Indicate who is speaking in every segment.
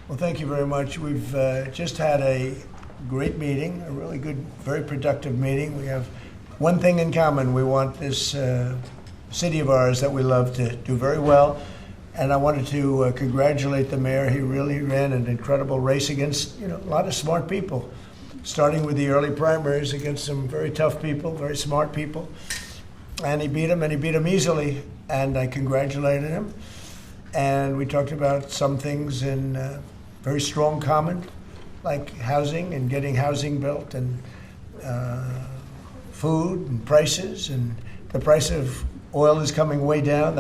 Speaker 1: Well, thank you very much. We've just had a great meeting, a really good, very productive meeting. We have one thing in common. We want this city of ours that we love to do very well. And I wanted to congratulate the mayor. He really ran an incredible race against, a lot of smart people, starting with the early primaries against some very tough people, very smart people. And he beat them easily. And I congratulated him. And we talked about some things in very strong common, like housing and getting housing built, and food and prices, and the price of oil is coming way down.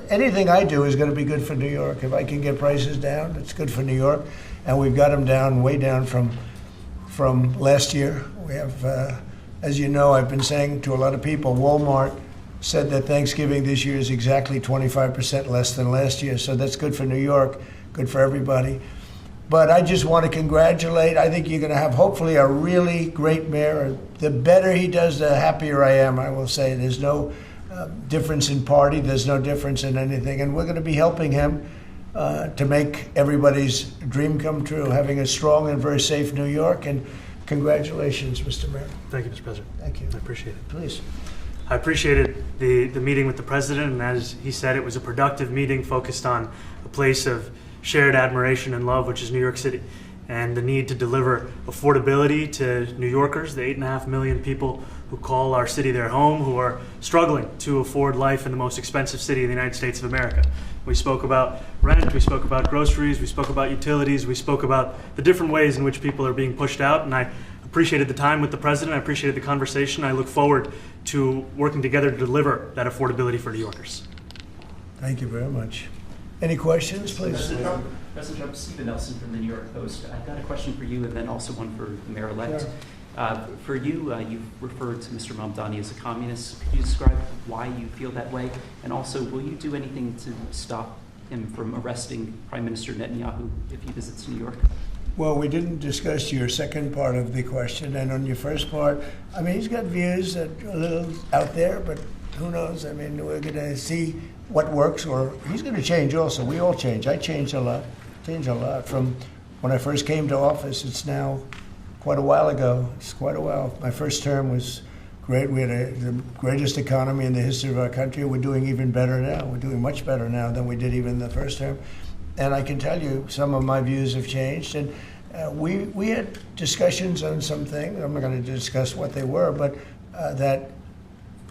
Speaker 1: Anything I do is going to be good for New York. If I can get prices down, it's good for New York. And we've got them down, way down from last year. We have, as you know, I've been saying to a lot of people, Walmart said that Thanksgiving this year is exactly 25% less than last year. So that's good for New York, good for everybody. But I just want to congratulate. I think you're going to have, hopefully, a really great mayor. The better he does, the happier I am, I will say. There's no difference in party. There's no difference in anything. And we're going to be helping him to make everybody's dream come true, having a strong and very safe New York. And congratulations, Mr. Mayor.
Speaker 2: Thank you, Mr. President.
Speaker 1: Thank you.
Speaker 2: I appreciate it.
Speaker 1: Please.
Speaker 2: I appreciated the meeting with the president, and as he said, it was a productive meeting focused on a place of shared admiration and love, which is New York City, and the need to deliver affordability to New Yorkers, the 8.5 million people who call our city their home, who are struggling to afford life in the most expensive city in the United States of America. We spoke about rent, we spoke about groceries, we spoke about utilities, we spoke about the different ways in which people are being pushed out, and I appreciated the time with the president, I appreciated the conversation. I look forward to working together to deliver that affordability for New Yorkers.
Speaker 1: Thank you very much. Any questions, please?
Speaker 3: President Trump, Stephen Nelson from the New York Post. I've got a question for you and then also one for the mayor-elect. Sure. For you, you've referred to Mr. Mamdani as a communist. Could you describe why you feel that way? And also, will you do anything to stop him from arresting Prime Minister Netanyahu if he visits New York?
Speaker 1: Well, we didn't discuss your second part of the question. And on your first part, he's got views that are a little out there, but who knows? We're going to see what works, or he's going to change also. We all change. I changed a lot. From when I first came to office. It's now quite a while ago. It's quite a while. My first term was great. We had the greatest economy in the history of our country. We're doing even better now. We're doing much better now than we did even the first term. And I can tell you some of my views have changed. And we had discussions on some things. I'm not going to discuss what they were, but that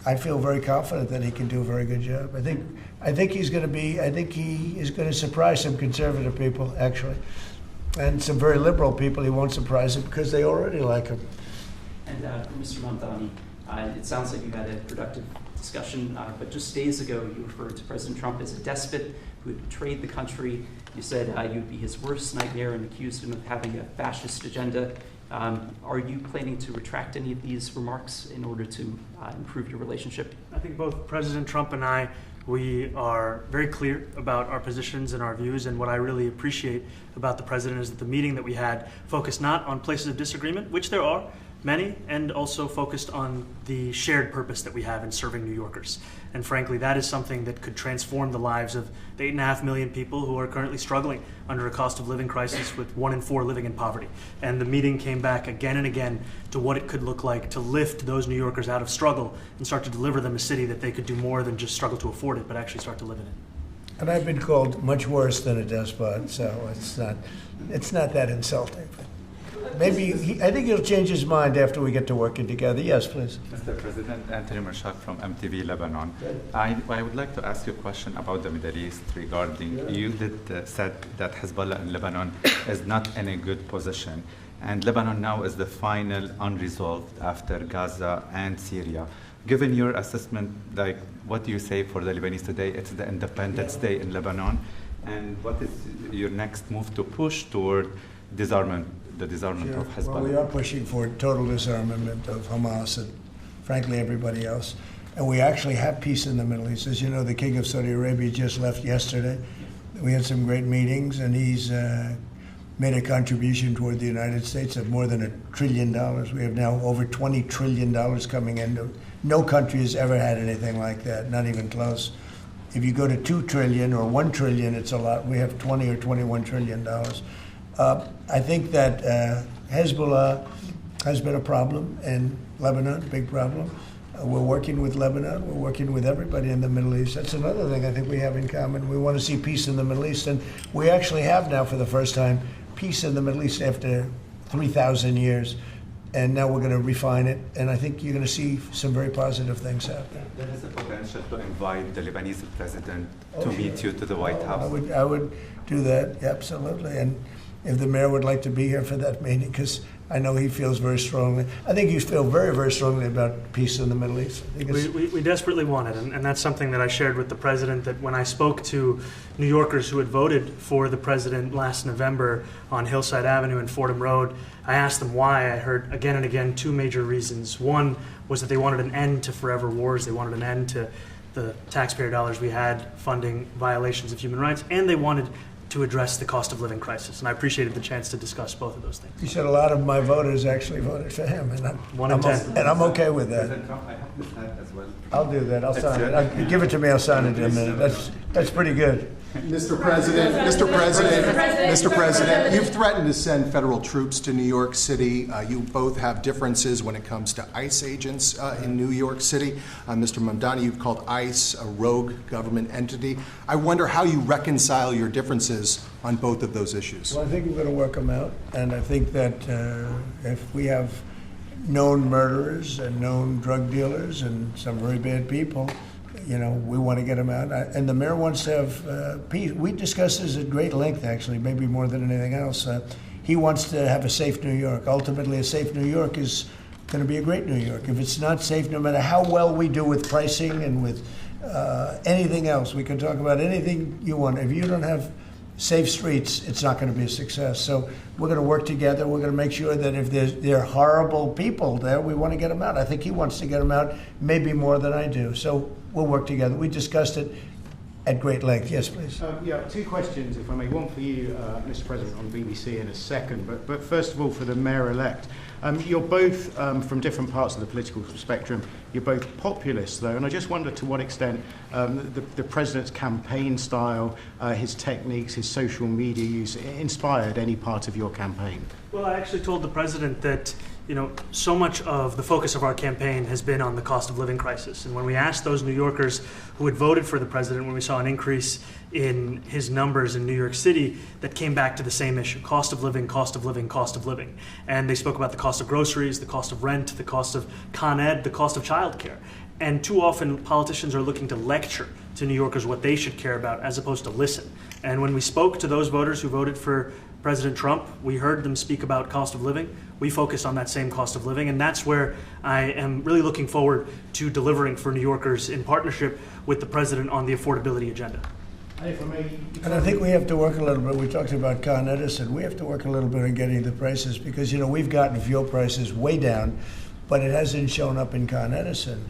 Speaker 1: I feel very confident that he can do a very good job. I think he is going to surprise some conservative people, actually. And some very liberal people. He won't surprise them because they already like him.
Speaker 3: And for Mr. Mamdani, it sounds like you had a productive discussion, but just days ago you referred to President Trump as a despot who had betrayed the country. You said you'd be his worst nightmare and accused him of having a fascist agenda. Are you planning to retract any of these remarks in order to improve your relationship?
Speaker 2: I think both President Trump and I, we are very clear about our positions and our views, and what I really appreciate about the president is that the meeting that we had focused not on places of disagreement, which there are many, and also focused on the shared purpose that we have in serving New Yorkers. And frankly, that is something that could transform the lives of the 8.5 million people who are currently struggling under a cost of living crisis, with 1 in 4 living in poverty. And the meeting came back again and again to what it could look like to lift those New Yorkers out of struggle and start to deliver them a city that they could do more than just struggle to afford it, but actually start to live in it.
Speaker 1: And I've been called much worse than a despot, so it's not that insulting. Maybe I think he'll change his mind after we get to working together. Yes, please.
Speaker 4: Mr. President, Anthony Mershak from MTV Lebanon. I would like to ask you a question about the Middle East regarding, you said that Hezbollah in Lebanon is not in a good position. And Lebanon now is the final unresolved after Gaza and Syria. Given your assessment, what do you say for the Lebanese today? It's the Independence Day in Lebanon. And what is your next move to push toward disarmament? The disarmament of Hezbollah.
Speaker 1: Well, we are pushing for total disarmament of Hamas and, frankly, everybody else. And we actually have peace in the Middle East. As you know, the King of Saudi Arabia just left yesterday. We had some great meetings, and he's made a contribution toward the United States of more than $1 trillion. We have now over $20 trillion coming in. No country has ever had anything like that, not even close. If you go to $2 trillion or $1 trillion, it's a lot. We have 20 or 21 trillion dollars. I think that Hezbollah has been a problem in Lebanon, big problem. We're working with Lebanon. We're working with everybody in the Middle East. That's another thing I think we have in common. We want to see peace in the Middle East, and we actually have now, for the first time, peace in the Middle East after 3,000 years. And now we're going to refine it, and I think you're going to see some very positive things happen.
Speaker 4: There is a potential to invite the Lebanese president to meet you to the White House.
Speaker 1: I would do that, absolutely. And if the mayor would like to be here for that meeting, because I know he feels very strongly. I think you feel very, very strongly about peace in the Middle East.
Speaker 2: We desperately want it, and that's something that I shared with the president, that when I spoke to New Yorkers who had voted for the president last November on Hillside Avenue and Fordham Road, I asked them why. I heard again and again two major reasons. One was that they wanted an end to forever wars. They wanted an end to the taxpayer dollars we had funding violations of human rights, and they wanted to address the cost of living crisis. And I appreciated the chance to discuss both of those things.
Speaker 1: You said a lot of my voters actually voted for him, and I'm okay with that.
Speaker 4: President Trump, I have this hat as well.
Speaker 1: I'll do that. I'll sign it. Give it to me. I'll sign it in a minute. That's pretty good.
Speaker 5: Mr. President, you've threatened to send federal troops to New York City. You both have differences when it comes to ICE agents in New York City. Mr. Mamdani, you've called ICE a rogue government entity. I wonder how you reconcile your differences on both of those issues.
Speaker 1: Well, I think we're going to work them out, and I think that if we have known murderers and known drug dealers and some very bad people, you know, we want to get them out. And the mayor wants to have peace. We discussed this at great length, actually, maybe more than anything else. He wants to have a safe New York. Ultimately, a safe New York is going to be a great New York. If it's not safe, no matter how well we do with pricing and with anything else, we can talk about anything you want. If you don't have safe streets, it's not going to be a success. So we're going to work together. We're going to make sure that if there are horrible people there, we want to get them out. I think he wants to get them out maybe more than I do. So we'll work together. We discussed it at great length. Yes, please.
Speaker 6: Yeah, two questions, if I may. One for you, Mr. President, on BBC in a second. But first of all, for the mayor-elect. You're both from different parts of the political spectrum. You're both populists, though, and I just wonder to what extent the president's campaign style, his techniques, his social media use inspired any part of your campaign.
Speaker 2: Well, I actually told the president that, you know, so much of the focus of our campaign has been on the cost of living crisis. And when we asked those New Yorkers who had voted for the president, when we saw an increase in his numbers in New York City, that came back to the same issue: cost of living, cost of living, cost of living. And they spoke about the cost of groceries, the cost of rent, the cost of Con Ed, the cost of childcare. And too often politicians are looking to lecture to New Yorkers what they should care about as opposed to listen. And when we spoke to those voters who voted for President Trump, we heard them speak about cost of living. We focused on that same cost of living, and that's where I am really looking forward to delivering for New Yorkers in partnership with the president on the affordability agenda.
Speaker 1: And I think we have to work a little bit. We talked about Con Edison. We have to work a little bit on getting the prices, because, you know, we've gotten fuel prices way down, but it hasn't shown up in Con Edison.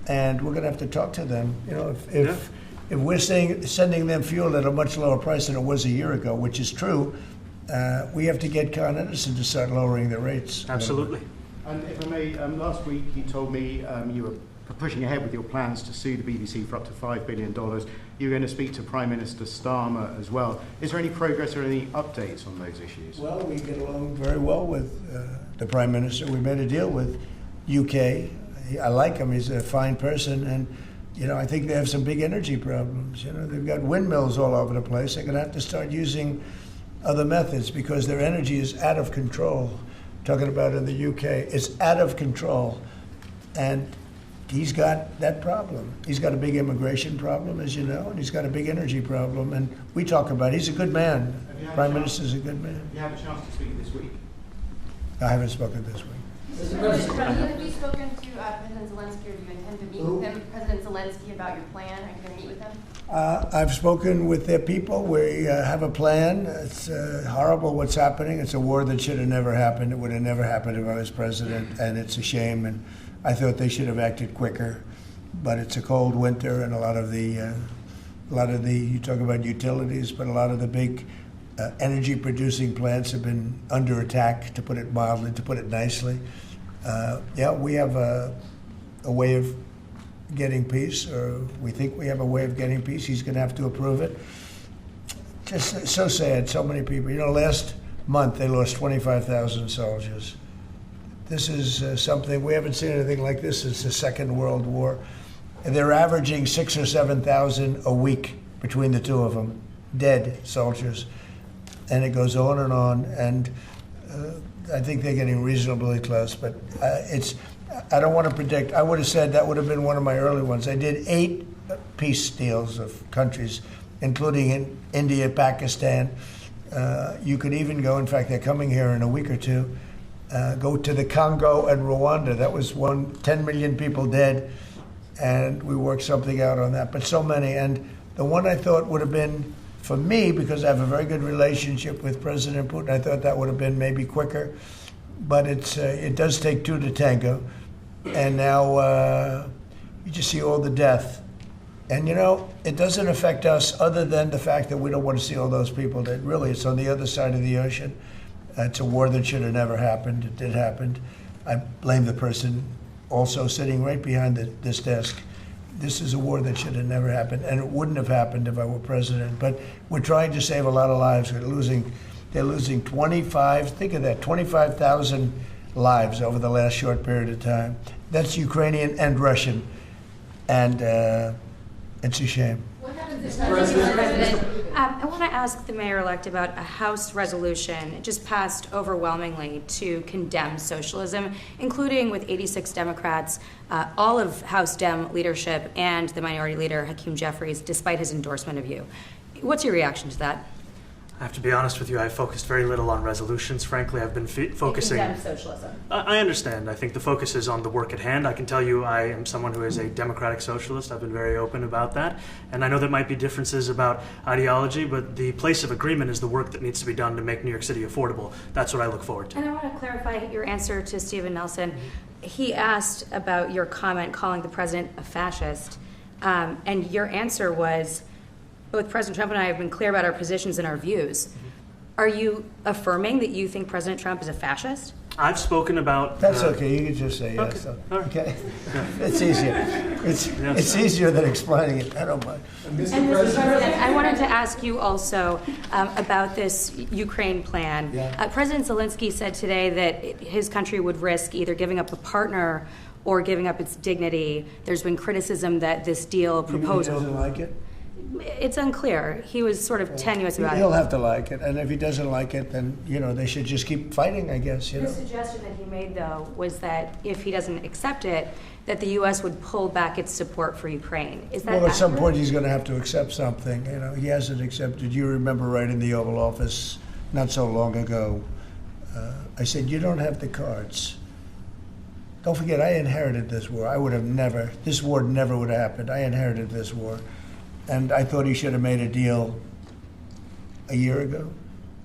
Speaker 1: And we're going to have to talk to them. You know, if we're sending them fuel at a much lower price than it was a year ago, which is true, we have to get Con Edison to start lowering the rates.
Speaker 2: Absolutely.
Speaker 6: And if I may, last week you told me you were pushing ahead with your plans to sue the BBC for up to $5 billion. You're going to speak to Prime Minister Starmer as well. Is there any progress or any updates on those issues?
Speaker 1: Well, we get along very well with the Prime Minister. We made a deal with UK. I like him. He's a fine person. And, you know, I think they have some big energy problems. You know, they've got windmills all over the place. They're going to have to start using other methods because their energy is out of control. Talking about in the UK, it's out of control. And he's got that problem. He's got a big immigration problem, as you know, and he's got a big energy problem. And we talk about it. He's a good man. Prime Minister's a good man.
Speaker 6: Have you had a chance to speak this week?
Speaker 1: I haven't spoken this week.
Speaker 7: Mr. President, have you spoken to President Zelensky, or do you intend to meet with him, President Zelensky, about your plan? Are you going to meet with him?
Speaker 1: I've spoken with their people. We have a plan. It's horrible what's happening. It's a war that should have never happened. It would have never happened if I was president, and it's a shame. And I thought they should have acted quicker. But it's a cold winter, and a lot of the you talk about utilities, but a lot of the big energy-producing plants have been under attack, to put it mildly, to put it nicely. Yeah, we have a way of getting peace, or we think we have a way of getting peace. He's going to have to approve it. Just so sad, so many people. You know, last month they lost 25,000 soldiers. This is something, we haven't seen anything like this since the Second World War. And they're averaging 6,000 or 7,000 a week between the two of them, dead soldiers. And it goes on, and I think they're getting reasonably close, but I don't want to predict. I would have said that would have been one of my early ones. I did 8 peace deals of countries, including in India, Pakistan. You could even go, in fact, they're coming here in a week or two, go to the Congo and Rwanda. That was 10 million people dead, and we worked something out on that. But so many, and the one I thought would have been, for me, because I have a very good relationship with President Putin, I thought that would have been maybe quicker. But it does take 2 to tango. And now you just see all the death. And, you know, it doesn't affect us other than the fact that we don't want to see all those people dead. Really, it's on the other side of the ocean. It's a war that should have never happened. It did happen. I blame the person also sitting right behind this desk. This is a war that should have never happened, and it wouldn't have happened if I were president. But we're trying to save a lot of lives. They're losing 25, think of that, 25,000 lives over the last short period of time. That's Ukrainian and Russian, and it's a shame.
Speaker 8: I want to ask the mayor-elect about a House resolution. It just passed overwhelmingly to condemn socialism, including with 86 Democrats, all of House Dem leadership, and the minority leader, Hakeem Jeffries, despite his endorsement of you. What's your reaction to that?
Speaker 2: I have to be honest with you, I focused very little on resolutions. Frankly, I've been focusing...
Speaker 8: Condemn socialism.
Speaker 2: I understand. I think the focus is on the work at hand. I can tell you I am someone who is a democratic socialist. I've been very open about that. And I know there might be differences about ideology, but the place of agreement is the work that needs to be done to make New York City affordable. That's what I look forward to.
Speaker 8: And I want to clarify your answer to Stephen Nelson. He asked about your comment calling the president a fascist, and your answer was, both President Trump and I have been clear about our positions and our views. Are you affirming that you think President Trump is a fascist?
Speaker 2: I've spoken about...
Speaker 1: That's okay. You can just say yes.
Speaker 2: Okay. All right.
Speaker 1: Okay. It's easier. It's easier than explaining it. I don't mind.
Speaker 8: And Mr. President, I wanted to ask you also about this Ukraine plan.
Speaker 1: Yeah.
Speaker 8: President Zelensky said today that his country would risk either giving up a partner or giving up its dignity. There's been criticism that this deal proposal...
Speaker 1: He doesn't like it?
Speaker 8: It's unclear. He was sort of tenuous about it.
Speaker 1: He'll have to like it, and if he doesn't like it, then, you know, they should just keep fighting, I guess, you know.
Speaker 8: The suggestion that he made, though, was that if he doesn't accept it, that the U.S. would pull back its support for Ukraine. Is that
Speaker 1: Well, at some
Speaker 8: accurate?
Speaker 1: point he's going to have to accept something. You know, he hasn't accepted. You remember right in the Oval Office not so long ago, I said, you don't have the cards. Don't forget, I inherited this war. I would have never, this war never would have happened. I inherited this war. And I thought he should have made a deal a year ago,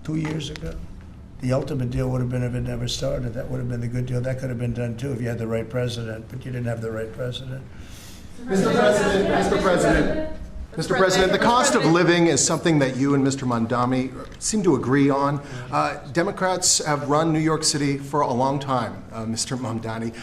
Speaker 1: 2 years ago. The ultimate deal would have been if it never started. That would have been the good deal. That could have been done too if you had the right president, but you didn't have the right president.
Speaker 5: Mr. President, the cost of living is something that you and Mr. Mamdani seem to agree on. Democrats have run New York City for a long time, Mr. Mamdani.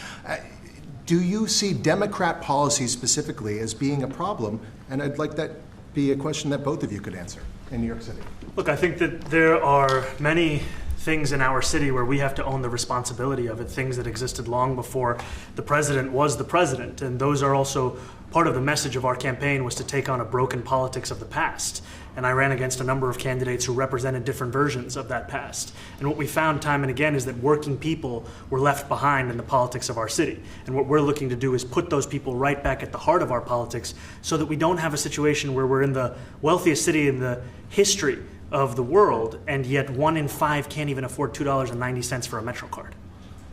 Speaker 5: Do you see Democrat policy specifically as being a problem? And I'd like that be a question that both of you could answer in New York City.
Speaker 2: Look, I think that there are many things in our city where we have to own the responsibility of it, things that existed long before the president was the president. And those are also part of the message of our campaign, was to take on a broken politics of the past. And I ran against a number of candidates who represented different versions of that past. And what we found time and again is that working people were left behind in the politics of our city. And what we're looking to do is put those people right back at the heart of our politics so that we don't have a situation where we're in the wealthiest city in the history of the world, and yet 1 in 5 can't even afford $2.90 for a Metro card.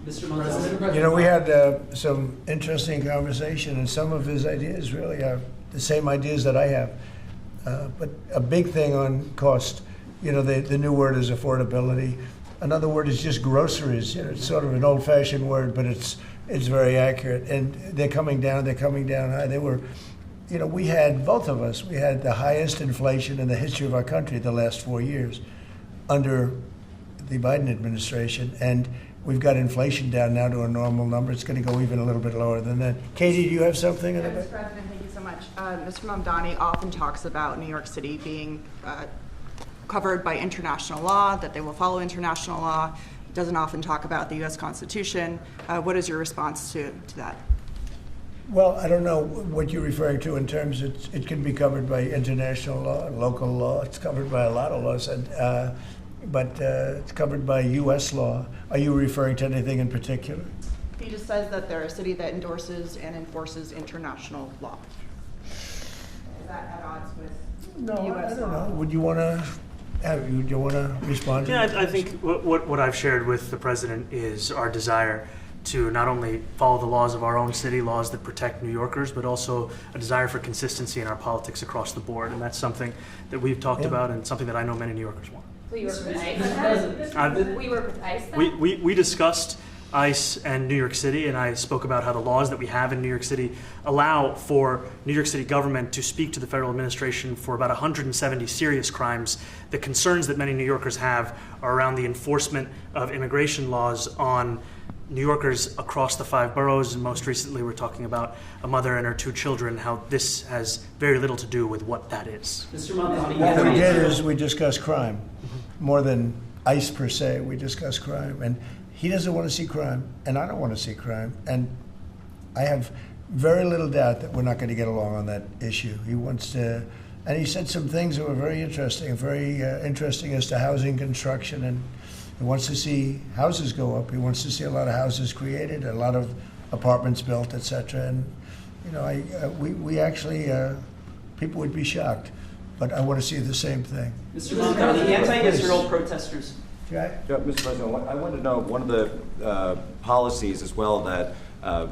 Speaker 3: Mr. Mamdani.
Speaker 1: You know, we had some interesting conversation, and some of his ideas really are the same ideas that I have. But a big thing on cost, you know, the new word is affordability. Another word is just groceries. You know, it's sort of an old-fashioned word, but it's very accurate. And they're coming down high. They were, you know, we had, both of us, we had the highest inflation in the history of our country the last 4 years under the Biden administration. And we've got inflation down now to a normal number. It's going to go even a little bit lower than that. Katie, do you have something?
Speaker 9: Mr. President, thank you so much. Mr. Mamdani often talks about New York City being covered by international law, that they will follow international law. Doesn't often talk about the U.S. Constitution. What is your response to that?
Speaker 1: Well, I don't know what you're referring to in terms it can be covered by international law, local law. It's covered by a lot of laws, but it's covered by U.S. law. Are you referring to anything in particular?
Speaker 9: He just says that they're a city that endorses and enforces international law. Is that at odds with U.S.
Speaker 1: I don't
Speaker 9: law?
Speaker 1: know. Would you want to? Do you want to respond to
Speaker 2: Yeah,
Speaker 1: that?
Speaker 2: I think what I've shared with the president is our desire to not only follow the laws of our own city, laws that protect New Yorkers, but also a desire for consistency in our politics across the board. And that's something that we've talked about and something that I know many New Yorkers want.
Speaker 8: So you work with ICE? We work with ICE then?
Speaker 2: We discussed ICE and New York City, and I spoke about how the laws that we have in New York City allow for New York City government to speak to the federal administration for about 170 serious crimes. The concerns that many New Yorkers have are around the enforcement of immigration laws on New Yorkers across the 5 boroughs, and most recently we're talking about a mother and her 2 children, how this has very little to do with what that is.
Speaker 3: Mr. Mamdani,
Speaker 1: What we did is we discussed crime. More than ICE per se, we discussed crime. And he doesn't want to see crime, and I don't want to see crime. And I have very little doubt that we're not going to get along on that issue. He wants to, and he said some things that were very interesting as to housing construction, and he wants to see houses go up. He wants to see a lot of houses created, a lot of apartments built, etc. And you know, we actually people would be shocked, but I want to see the same thing.
Speaker 3: Mr. Mamdani, anti-Israel protesters.
Speaker 1: Right?
Speaker 10: Yeah, Mr. President, I wanted to know one of the policies as well that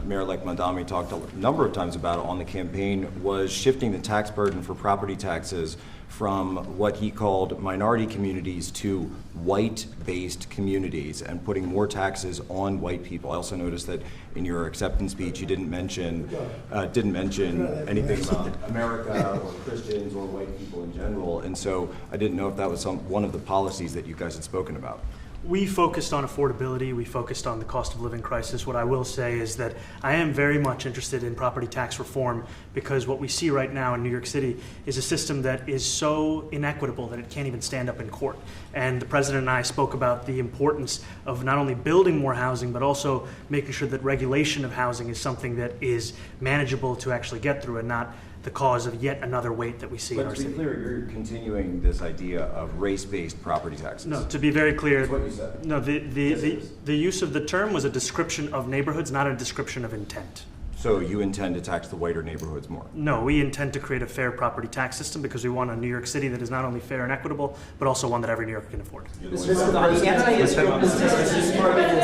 Speaker 10: Mayor-elect Mamdani talked a number of times about on the campaign was shifting the tax burden for property taxes from what he called minority communities to white-based communities and putting more taxes on white people. I also noticed that in your acceptance speech you didn't mention anything about America or Christians or white people in general, and so I didn't know if that was one of the policies that you guys had spoken about.
Speaker 2: We focused on affordability. We focused on the cost of living crisis. What I will say is that I am very much interested in property tax reform because what we see right now in New York City is a system that is so inequitable that it can't even stand up in court. And the president and I spoke about the importance of not only building more housing, but also making sure that regulation of housing is something that is manageable to actually get through and not the cause of yet another weight that we see in our city.
Speaker 10: But to be clear, you're continuing this idea of race-based property taxes.
Speaker 2: No, to be very clear,
Speaker 10: That's what you said.
Speaker 2: No, the use of the term was a description of neighborhoods, not a description of intent.
Speaker 10: So you intend to tax the whiter neighborhoods more?
Speaker 2: No, we intend to create a fair property tax system because we want a New York City that is not only fair and equitable, but also one that every New Yorker can afford.
Speaker 3: Mr. Mamdani, anti-Israel protesters just targeted.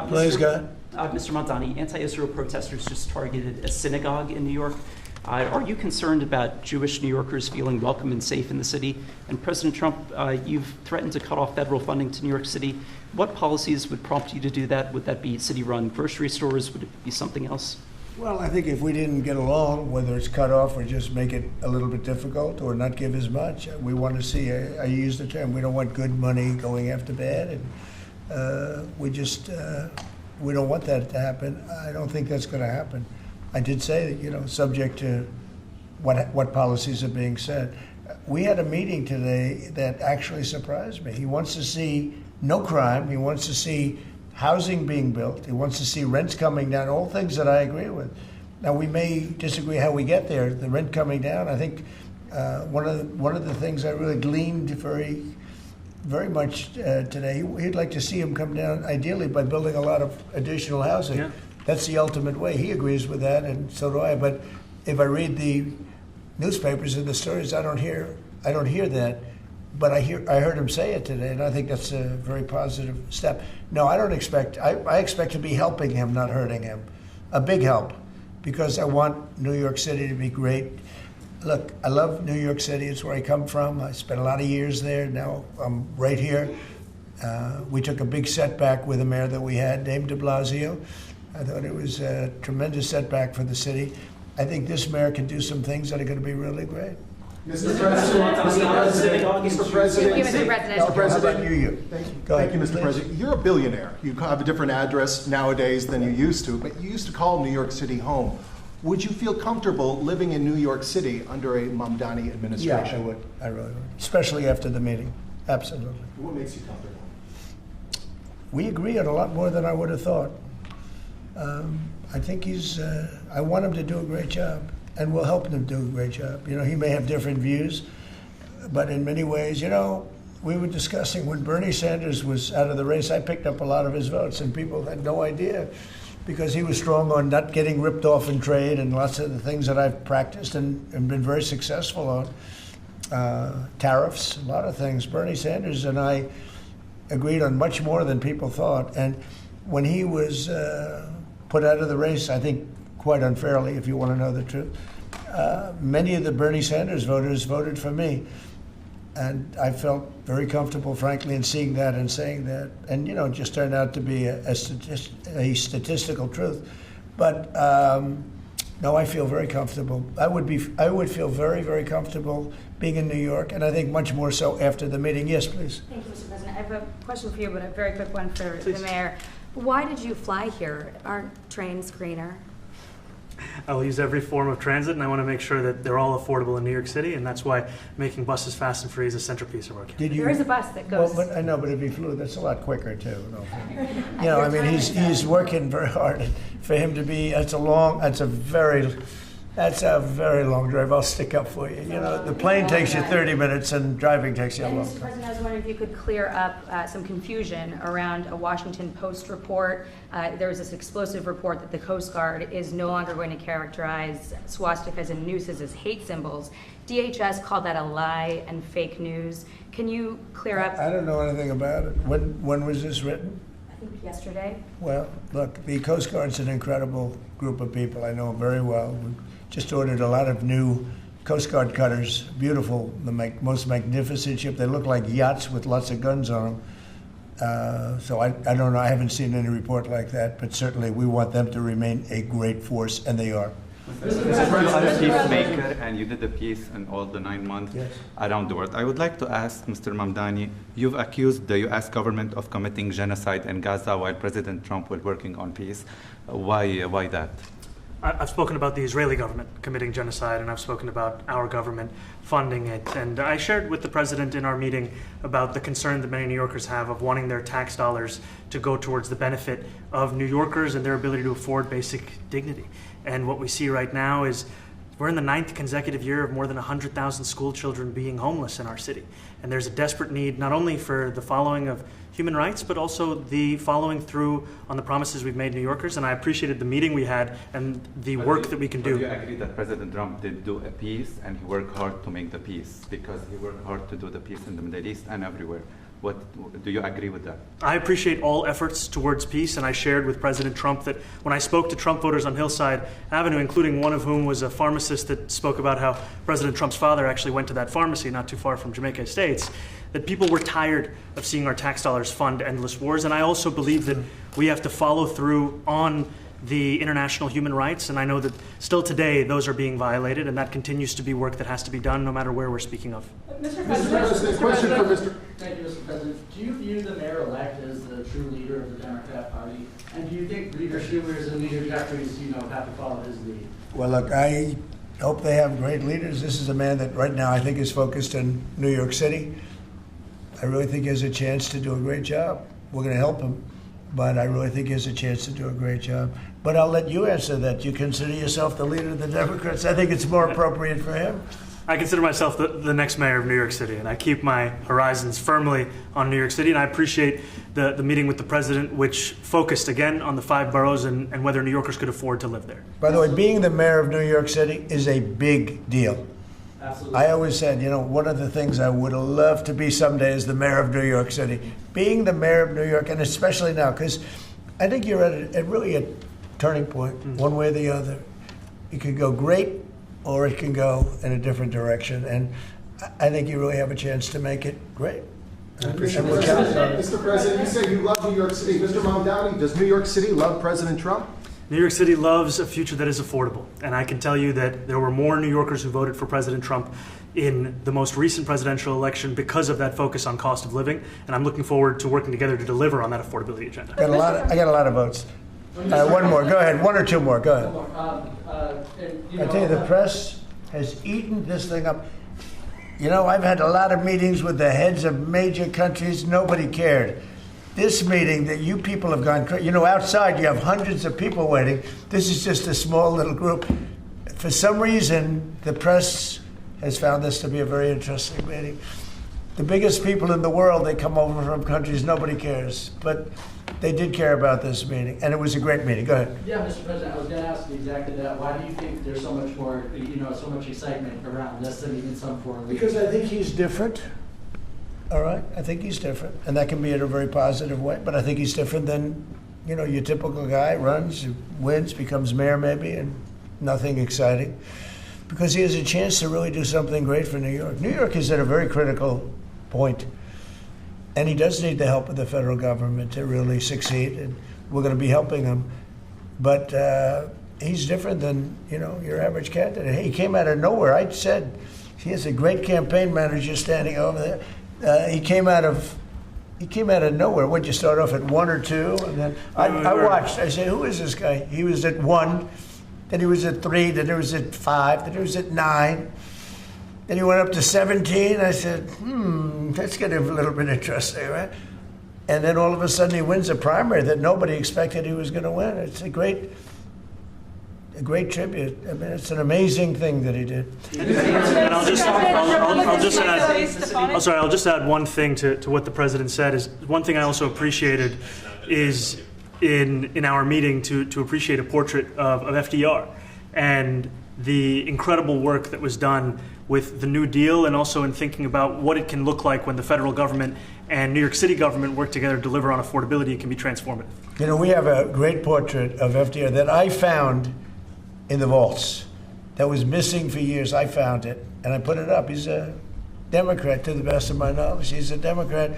Speaker 1: Please, go ahead.
Speaker 3: Mr. Mamdani, anti-Israel protesters just targeted a synagogue in New York. Are you concerned about Jewish New Yorkers feeling welcome and safe in the city? And President Trump, you've threatened to cut off federal funding to New York City. What policies would prompt you to do that? Would that be city-run grocery stores? Would it be something else?
Speaker 1: Well, I think if we didn't get along, whether it's cut off or just make it a little bit difficult or not give as much, we want to see, I use the term, we don't want good money going after bad. And we don't want that to happen. I don't think that's going to happen. I did say that, subject to what policies are being said. We had a meeting today that actually surprised me. He wants to see no crime. He wants to see housing being built. He wants to see rents coming down, all things that I agree with. Now, we may disagree how we get there. The rent coming down, I think one of the things I really gleaned very much today, he'd like to see him come down, ideally, by building a lot of additional housing. Yeah. That's the ultimate way. He agrees with that, and so do I. But if I read the newspapers and the stories, I don't hear that. But I heard him say it today, and I think that's a very positive step. No, I don't expect. I expect to be helping him, not hurting him. A big help, because I want New York City to be great. Look, I love New York City. It's where I come from. I spent a lot of years there. Now I'm right here. We took a big setback with the mayor that we had, named de Blasio. I thought it was a tremendous setback for the city. I think this mayor can do some things that are going to be really great.
Speaker 5: Mr. President, Mr. President,
Speaker 8: Thank you, Mr. President.
Speaker 1: Mr. President, you.
Speaker 5: Thank you, Mr. President. You're a billionaire. You have a different address nowadays than you used to, but you used to call New York City home. Would you feel comfortable living in New York City under a Mamdani administration?
Speaker 1: Yeah, I would. I really would. Especially after the meeting. Absolutely.
Speaker 5: What makes you comfortable?
Speaker 1: We agree on a lot more than I would have thought. I think I want him to do a great job, and we'll help him do a great job. You know, he may have different views, but in many ways, you know, we were discussing when Bernie Sanders was out of the race, I picked up a lot of his votes, and people had no idea because he was strong on not getting ripped off in trade and lots of the things that I've practiced and been very successful on. Tariffs, a lot of things. Bernie Sanders and I agreed on much more than people thought. And when he was put out of the race, I think quite unfairly, if you want to know the truth, many of the Bernie Sanders voters voted for me. And I felt very comfortable, frankly, in seeing that and saying that. And, you know, it just turned out to be a statistical truth. But no, I feel very comfortable. I would feel very, very comfortable being in New York, and I think much more so after the meeting. Yes, please.
Speaker 8: Thank you, Mr. President. I have a question for you, but a very quick one for the mayor. Why did you fly here? Aren't trains greener?
Speaker 2: I'll use every form of transit, and I want to make sure that they're all affordable in New York City, and that's why making buses fast and free is a centerpiece of our campaign.
Speaker 8: There is a bus that goes.
Speaker 1: Well, but I know, but if he flew, that's a lot quicker too. You know, I mean, he's working very hard. For him to be, that's a very long drive. I'll stick up for you. You know, the plane takes you 30 minutes, and driving takes you a long
Speaker 8: Mr.
Speaker 1: time.
Speaker 8: President, I was wondering if you could clear up some confusion around a Washington Post report. There was this explosive report that the Coast Guard is no longer going to characterize swastikas and nooses as hate symbols. DHS called that a lie and fake news. Can you clear up?
Speaker 1: I don't know anything about it. When was this written?
Speaker 8: I think yesterday.
Speaker 1: Well, look, the Coast Guard's an incredible group of people. I know them very well. We just ordered a lot of new Coast Guard cutters, beautiful, the most magnificent ship. They look like yachts with lots of guns on them. So I don't know. I haven't seen any report like that, but certainly we want them to remain a great force, and they are.
Speaker 4: You are a peacemaker, and you did the peace in all the 9 months around the world. I would like to ask Mr. Mamdani, you've accused the U.S. government of committing genocide in Gaza while President Trump was working on peace. Why that?
Speaker 2: I've spoken about the Israeli government committing genocide, and I've spoken about our government funding it. And I shared with the president in our meeting about the concern that many New Yorkers have of wanting their tax dollars to go towards the benefit of New Yorkers and their ability to afford basic dignity. And what we see right now is we're in the 9th consecutive year of more than 100,000 school children being homeless in our city. And there's a desperate need not only for the following of human rights, but also the following through on the promises we've made New Yorkers. And I appreciated the meeting we had and the work that we can do.
Speaker 4: Do you agree that President Trump did do a peace and he worked hard to make the peace? Because he worked hard to do the peace in the Middle East and everywhere. Do you agree with that?
Speaker 2: I appreciate all efforts towards peace, and I shared with President Trump that when I spoke to Trump voters on Hillside Avenue, including one of whom was a pharmacist that spoke about how President Trump's father actually went to that pharmacy not too far from Jamaica Estates, that people were tired of seeing our tax dollars fund endless wars. And I also believe that we have to follow through on the international human rights, and I know that still today those are being violated, and that continues to be work that has to be done no matter where we're speaking of.
Speaker 11: Mr. President, question for Mr. Thank you, Mr. President. Do you view the mayor-elect as the true leader of the Democrat Party? And do you think Leader Schumer's and Leader Jeffries, have to follow his lead?
Speaker 1: Well, look, I hope they have great leaders. This is a man that right now I think is focused in New York City. I really think he has a chance to do a great job. We're going to help him, but I really think he has a chance to do a great job. But I'll let you answer that. You consider yourself the leader of the Democrats? I think it's more appropriate for him.
Speaker 2: I consider myself the next mayor of New York City, and I keep my horizons firmly on New York City, and I appreciate the meeting with the president, which focused again on the 5 boroughs and whether New Yorkers could afford to live there.
Speaker 1: By the way, being the mayor of New York City is a big deal.
Speaker 11: Absolutely.
Speaker 1: I always said, one of the things I would have loved to be someday is the mayor of New York City. Being the mayor of New York, and especially now, because I think you're at really a turning point, one way or the other. It could go great, or it can go in a different direction. And I think you really have a chance to make it great.
Speaker 5: Mr. President, you say you love New York City. Mr. Mamdani, does New York City love President Trump?
Speaker 2: New York City loves a future that is affordable, and I can tell you that there were more New Yorkers who voted for President Trump in the most recent presidential election because of that focus on cost of living, and I'm looking forward to working together to deliver on that affordability agenda.
Speaker 1: I got a lot of votes. One more, go ahead. One or two more, go ahead. I tell you, the press has eaten this thing up. You know, I've had a lot of meetings with the heads of major countries. Nobody cared. This meeting that you people have gone crazy. You know, outside you have hundreds of people waiting. This is just a small little group. For some reason, the press has found this to be a very interesting meeting. The biggest people in the world, they come over from countries nobody cares. But they did care about this meeting, and it was a great meeting. Go ahead.
Speaker 11: Yeah, Mr. President, I was going to ask you exactly that. Why do you think there's so much more, so much excitement around this than even some foreign leaders?
Speaker 1: Because I think he's different. All right, I think he's different, and that can be in a very positive way. But I think he's different than, your typical guy runs, wins, becomes mayor maybe, and nothing exciting. Because he has a chance to really do something great for New York. New York is at a very critical point. And he does need the help of the federal government to really succeed, and we're going to be helping him. But he's different than, your average candidate. He came out of nowhere. I said he has a great campaign manager standing over there. He came out of nowhere. What'd you start off at 1 or 2? And then I watched. I said, who is this guy? He was at 1, then he was at 3, then he was at 5, then he was at 9. Then he went up to 17. I said, that's getting a little bit interesting, right? And then all of a sudden he wins a primary that nobody expected he was going to win. It's a great tribute. I mean, it's an amazing thing that he did.
Speaker 2: And I'll just add one thing to what the president said. Is one thing I also appreciated is in our meeting to appreciate a portrait of FDR and the incredible work that was done with the New Deal, and also in thinking about what it can look like when the federal government and New York City government work together to deliver on affordability. It can be transformative.
Speaker 1: We have a great portrait of FDR that I found in the vaults that was missing for years. I found it, and I put it up. He's a Democrat, to the best of my knowledge. He's a Democrat.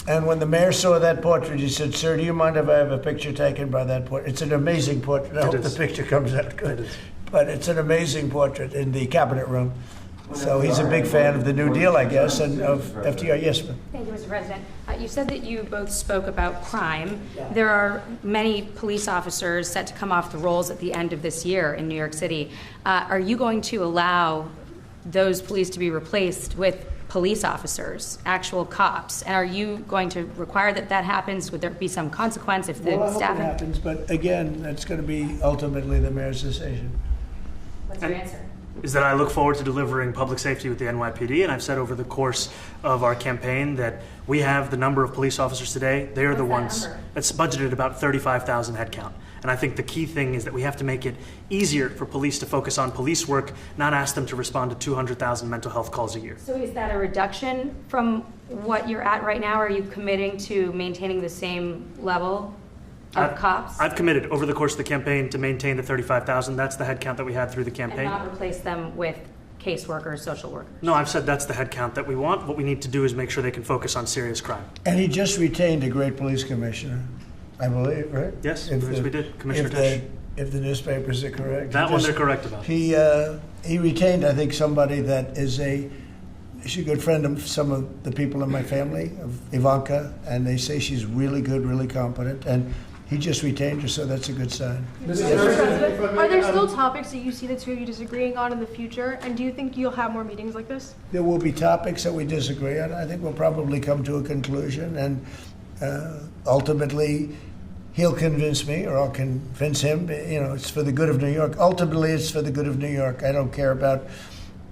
Speaker 1: And when the mayor saw that portrait, he said, "Sir, do you mind if I have a picture taken by that portrait?" It's an amazing portrait. I hope the picture comes out good. But it's an amazing portrait in the cabinet room. So he's a big fan of the New Deal, I guess, and of FDR. Yes, ma'am.
Speaker 8: Thank you, Mr. President. You said that you both spoke about crime. There are many police officers set to come off the rolls at the end of this year in New York City. Are you going to allow those police to be replaced with police officers, actual cops? And are you going to require that happens? Would there be some consequence if the staff...
Speaker 1: I hope it happens, but again, that's going to be ultimately the mayor's decision.
Speaker 8: What's your answer?
Speaker 2: Is that I look forward to delivering public safety with the NYPD, and I've said over the course of our campaign that we have the number of police officers today. They are the ones that's budgeted about 35,000 head count. And I think the key thing is that we have to make it easier for police to focus on police work, not ask them to respond to 200,000 mental health calls a year.
Speaker 8: So is that a reduction from what you're at right now? Are you committing to maintaining the same level of cops?
Speaker 2: I've committed over the course of the campaign to maintain the 35,000. That's the head count that we had through the campaign.
Speaker 8: And not replace them with caseworkers, social workers?
Speaker 2: No, I've said that's the head count that we want. What we need to do is make sure they can focus on serious crime.
Speaker 1: And he just retained a great police commissioner, I believe, right?
Speaker 2: Yes, we did. Commissioner Tisch.
Speaker 1: If the newspapers are correct.
Speaker 2: That one they're correct about.
Speaker 1: He retained, I think, somebody that is she's a good friend of some of the people in my family, of Ivanka, and they say she's really good, really competent, and he just retained her, so that's a good sign.
Speaker 12: Mr. President, are there still topics that you see the two of you disagreeing on in the future, and do you think you'll have more meetings like this?
Speaker 1: There will be topics that we disagree on. I think we'll probably come to a conclusion, and ultimately he'll convince me, or I'll convince him. It's for the good of New York. Ultimately, it's for the good of New York. I don't care about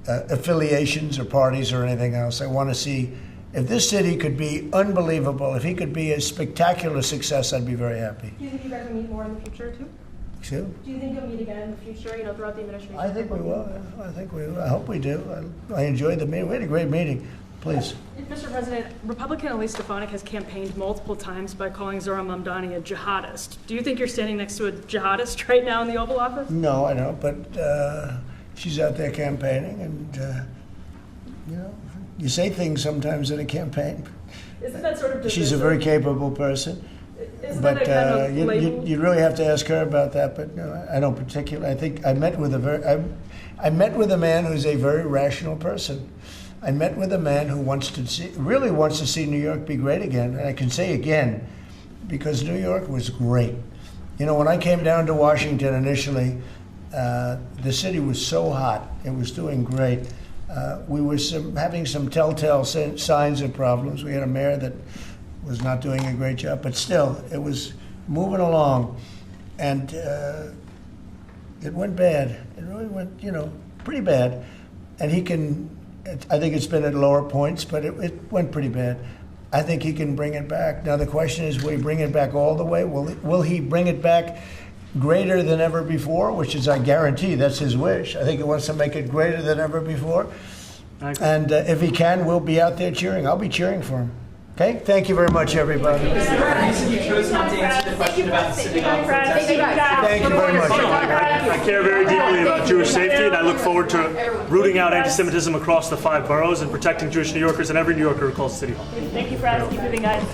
Speaker 1: affiliations or parties or anything else. I want to see if this city could be unbelievable, if he could be a spectacular success, I'd be very happy.
Speaker 12: Do you think you guys will meet more in the future, too?
Speaker 1: Excuse?
Speaker 12: Do you think you'll meet again in the future, throughout the administration?
Speaker 1: I think we will. I hope we do. I enjoyed the meeting. We had a great meeting. Please.
Speaker 13: Mr. President, Republican Elise Stefanik has campaigned multiple times by calling Zohran Mamdani a jihadist. Do you think you're standing next to a jihadist right now in the Oval Office?
Speaker 1: No, I don't, but she's out there campaigning, and, you say things sometimes in a campaign.
Speaker 13: Isn't that sort of
Speaker 1: She's a very capable person.
Speaker 13: Isn't
Speaker 1: But
Speaker 13: that a kind of label?
Speaker 1: you really have to ask her about that. But no, I don't particularly. I think I met with I met with a man who's a very rational person. I met with a man who really wants to see New York be great again. And I can say again, because New York was great. You know, when I came down to Washington initially, the city was so hot. It was doing great. We were having some telltale signs of problems. We had a mayor that was not doing a great job, but still, it was moving along. And it went bad. It really went, pretty bad. And I think it's been at lower points, but it went pretty bad. I think he can bring it back. Now the question is, will he bring it back all the way? Will he bring it back greater than ever before, which is, I guarantee, that's his wish. I think he wants to make it greater than ever before. And if he can, we'll be out there cheering. I'll be cheering for him. Okay? Thank you very much, everybody.
Speaker 3: You chose not to answer the question about the synagogue protest.
Speaker 1: Thank you very much.
Speaker 2: I care very deeply about Jewish safety, and I look forward to rooting out anti-Semitism across the 5 boroughs and protecting Jewish New Yorkers and every New Yorker who calls the City Hall.
Speaker 13: Thank you for asking, guys.